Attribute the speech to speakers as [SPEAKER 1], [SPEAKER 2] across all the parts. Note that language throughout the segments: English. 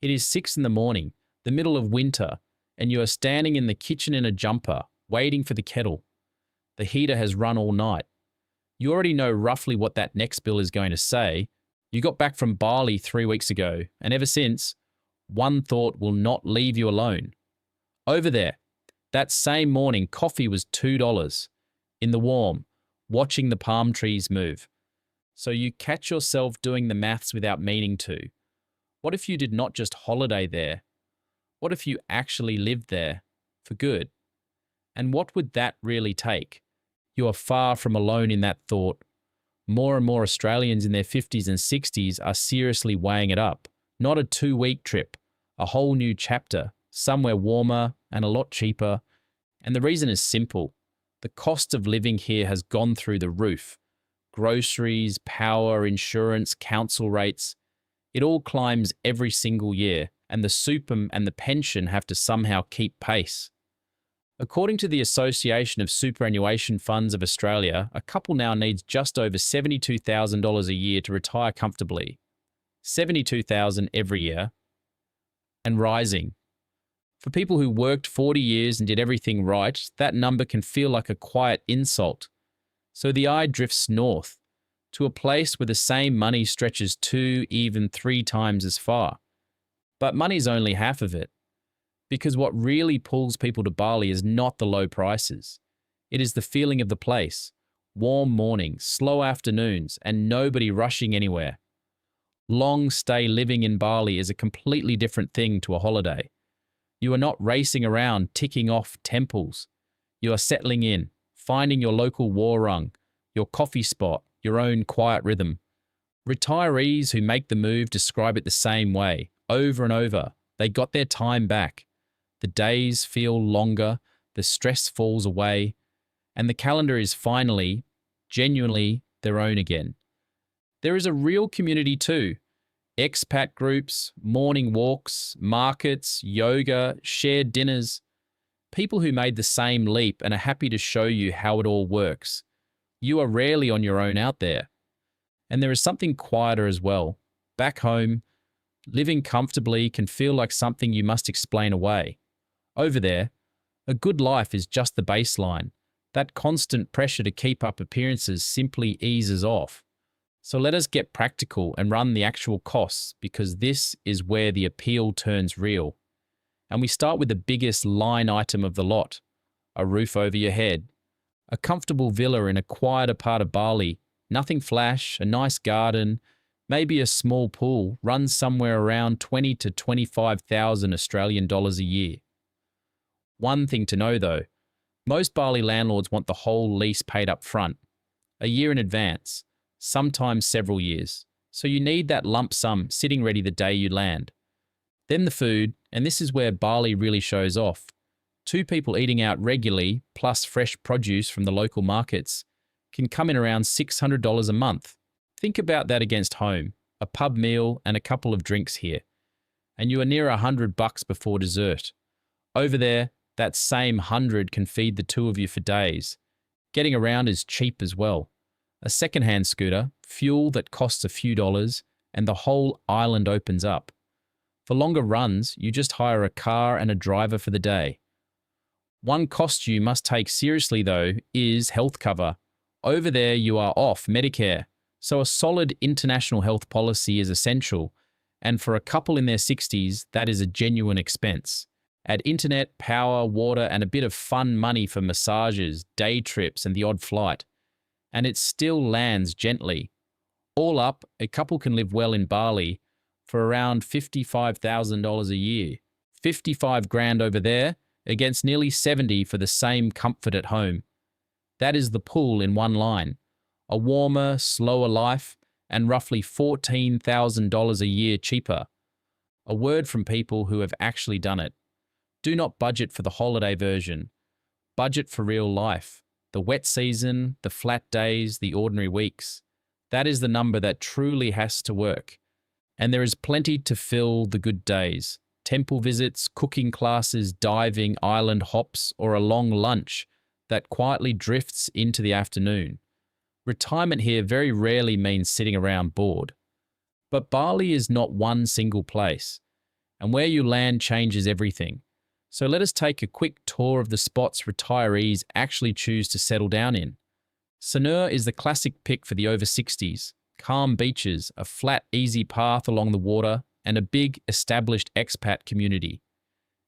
[SPEAKER 1] It is 6 in the morning, the middle of winter, and you are standing in the kitchen in a jumper, waiting for the kettle. The heater has run all night. You already know roughly what that next bill is going to say. You got back from Bali 3 weeks ago, and ever since, one thought will not leave you alone. Over there, that same morning, coffee was $2 in the warm, watching the palm trees move. So you catch yourself doing the maths without meaning to. What if you did not just holiday there? What if you actually lived there for good? And what would that really take? You are far from alone in that thought. More and more Australians in their 50s and 60s are seriously weighing it up. Not a 2-week trip, a whole new chapter, somewhere warmer and a lot cheaper. And the reason is simple. The cost of living here has gone through the roof. Groceries, power, insurance, council rates. It all climbs every single year, and the super and the pension have to somehow keep pace. According to the Association of Superannuation Funds of Australia, a couple now needs just over $72,000 a year to retire comfortably. $72,000 every year, and rising. For people who worked 40 years and did everything right, that number can feel like a quiet insult. So the eye drifts north, to a place where the same money stretches 2, even 3 times as far. But money's only half of it. Because what really pulls people to Bali is not the low prices. It is the feeling of the place. Warm mornings, slow afternoons, and nobody rushing anywhere. Long stay living in Bali is a completely different thing to a holiday. You are not racing around ticking off temples. You are settling in, finding your local warung, your coffee spot, your own quiet rhythm. Retirees who make the move describe it the same way, over and over. They got their time back. The days feel longer, the stress falls away, and the calendar is finally, genuinely their own again. There is a real community too. Expat groups, morning walks, markets, yoga, shared dinners. People who made the same leap and are happy to show you how it all works. You are rarely on your own out there. And there is something quieter as well. Back home, living comfortably can feel like something you must explain away. Over there, a good life is just the baseline. That constant pressure to keep up appearances simply eases off. So let us get practical and run the actual costs, because this is where the appeal turns real. And we start with the biggest line item of the lot, a roof over your head. A comfortable villa in a quieter part of Bali, nothing flash, a nice garden, maybe a small pool, runs somewhere around 20 to 25,000 Australian dollars a year. One thing to know though, most Bali landlords want the whole lease paid up front, a year in advance, sometimes several years. So you need that lump sum sitting ready the day you land. Then the food, and this is where Bali really shows off. 2 people eating out regularly, plus fresh produce from the local markets, can come in around $600 a month. Think about that against home, a pub meal and a couple of drinks here. And you are near $100 before dessert. Over there, that same 100 can feed the 2 of you for days. Getting around is cheap as well. A second-hand scooter, fuel that costs a few dollars, and the whole island opens up. For longer runs, you just hire a car and a driver for the day. One cost you must take seriously though is health cover. Over there you are off Medicare, so a solid international health policy is essential, and for a couple in their 60s, that is a genuine expense. Add internet, power, water, and a bit of fun money for massages, day trips, and the odd flight. And it still lands gently. All up, a couple can live well in Bali for around $55,000 a year. 55 grand over there against nearly 70 for the same comfort at home. That is the pull in one line. A warmer, slower life and roughly $14,000 a year cheaper. A word from people who have actually done it. Do not budget for the holiday version. Budget for real life. The wet season, the flat days, the ordinary weeks. That is the number that truly has to work. And there is plenty to fill the good days. Temple visits, cooking classes, diving, island hops, or a long lunch that quietly drifts into the afternoon. Retirement here very rarely means sitting around bored. But Bali is not one single place. and where you land changes everything. So let us take a quick tour of the spots retirees actually choose to settle down in. Sanur is the classic pick for the over 60s. Calm beaches, a flat, easy path along the water, and a big, established expat community.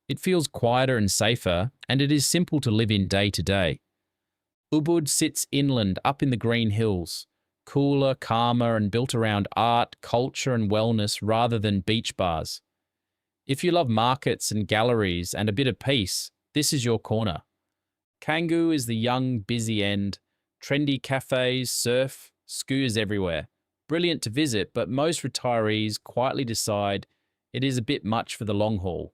[SPEAKER 1] It feels quieter and safer, and it is simple to live in day to day. Ubud sits inland up in the green hills, cooler, calmer, and built around art, culture, and wellness rather than beach bars. If you love markets and galleries and a bit of peace, this is your corner. Canggu is the young, busy end. Trendy cafes, surf, scooters everywhere. Brilliant to visit, but most retirees quietly decide it is a bit much for the long haul.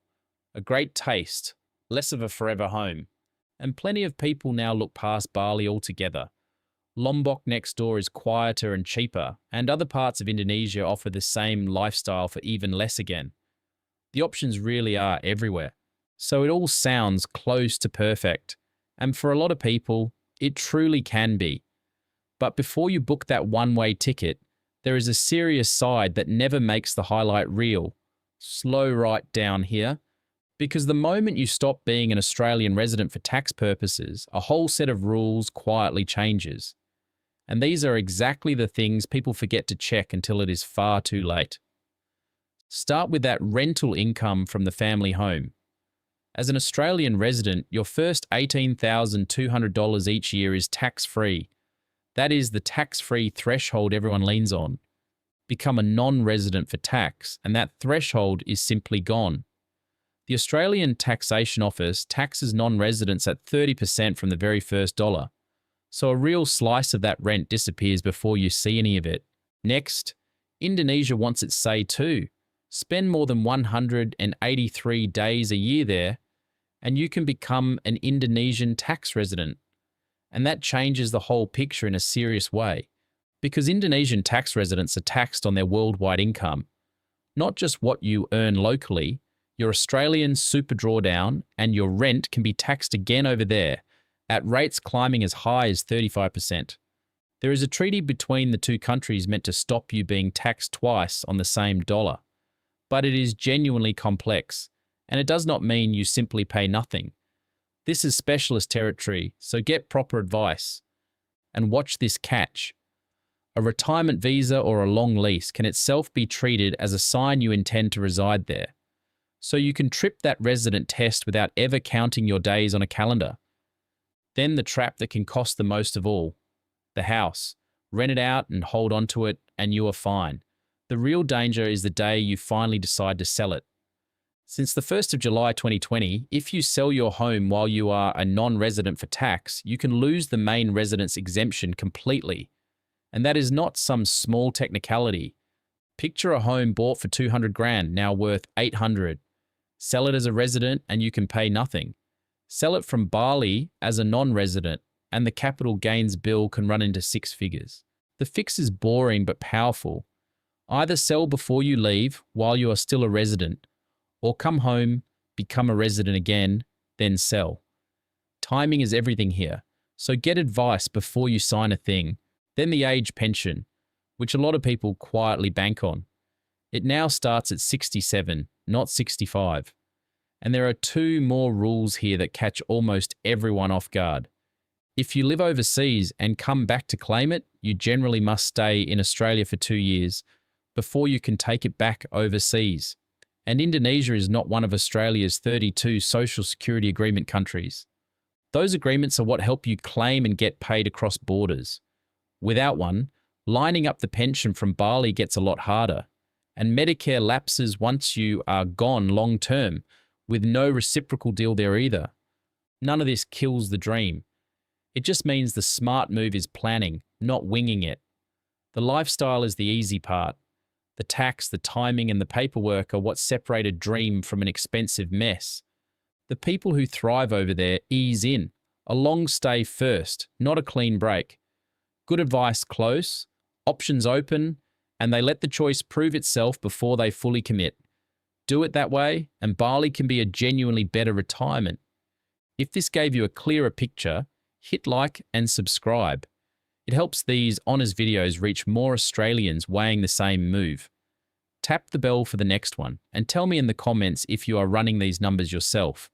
[SPEAKER 1] A great taste, less of a forever home. And plenty of people now look past Bali altogether. Lombok next door is quieter and cheaper, and other parts of Indonesia offer the same lifestyle for even less again. The options really are everywhere. So it all sounds close to perfect. And for a lot of people, it truly can be. But before you book that one-way ticket, there is a serious side that never makes the highlight reel. Slow right down here. Because the moment you stop being an Australian resident for tax purposes, a whole set of rules quietly changes. And these are exactly the things people forget to check until it is far too late. Start with that rental income from the family home. As an Australian resident, your first $18,200 each year is tax-free. That is the tax-free threshold everyone leans on. Become a non-resident for tax, and that threshold is simply gone. The Australian Taxation Office taxes non-residents at 30% from the very first dollar. So a real slice of that rent disappears before you see any of it. Next, Indonesia wants its say too. Spend more than 183 days a year there, and you can become an Indonesian tax resident. And that changes the whole picture in a serious way, because Indonesian tax residents are taxed on their worldwide income, not just what you earn locally. Your Australian super drawdown and your rent can be taxed again over there, at rates climbing as high as 35%. There is a treaty between the two countries meant to stop you being taxed twice on the same dollar. But it is genuinely complex, and it does not mean you simply pay nothing. This is specialist territory, so get proper advice. And watch this catch. A retirement visa or a long lease can itself be treated as a sign you intend to reside there. So you can trip that resident test without ever counting your days on a calendar. Then the trap that can cost the most of all. The house. Rent it out and hold on to it, and you are fine. The real danger is the day you finally decide to sell it. Since the 1st of July 2020, if you sell your home while you are a non-resident for tax, you can lose the main residence exemption completely. And that is not some small technicality. Picture a home bought for 200 grand, now worth 800. Sell it as a resident and you can pay nothing. Sell it from Bali as a non-resident and the capital gains bill can run into 6 figures. The fix is boring but powerful. Either sell before you leave while you are still a resident, or come home, become a resident again, then sell. Timing is everything here, so get advice before you sign a thing. Then the age pension, which a lot of people quietly bank on. It now starts at 67, not 65. And there are 2 more rules here that catch almost everyone off guard. If you live overseas and come back to claim it, you generally must stay in Australia for 2 years before you can take it back overseas. And Indonesia is not one of Australia's 32 social security agreement countries. Those agreements are what help you claim and get paid across borders. Without one, lining up the pension from Bali gets a lot harder, and Medicare lapses once you are gone long term, with no reciprocal deal there either. None of this kills the dream. It just means the smart move is planning, not winging it. The lifestyle is the easy part. The tax, the timing, and the paperwork are what separate a dream from an expensive mess. The people who thrive over there ease in. A long stay first, not a clean break. Good advice close, options open, and they let the choice prove itself before they fully commit. Do it that way, and Bali can be a genuinely better retirement. If this gave you a clearer picture, hit like and subscribe. It helps these honest videos reach more Australians weighing the same move. Tap the bell for the next one and tell me in the comments if you are running these numbers yourself.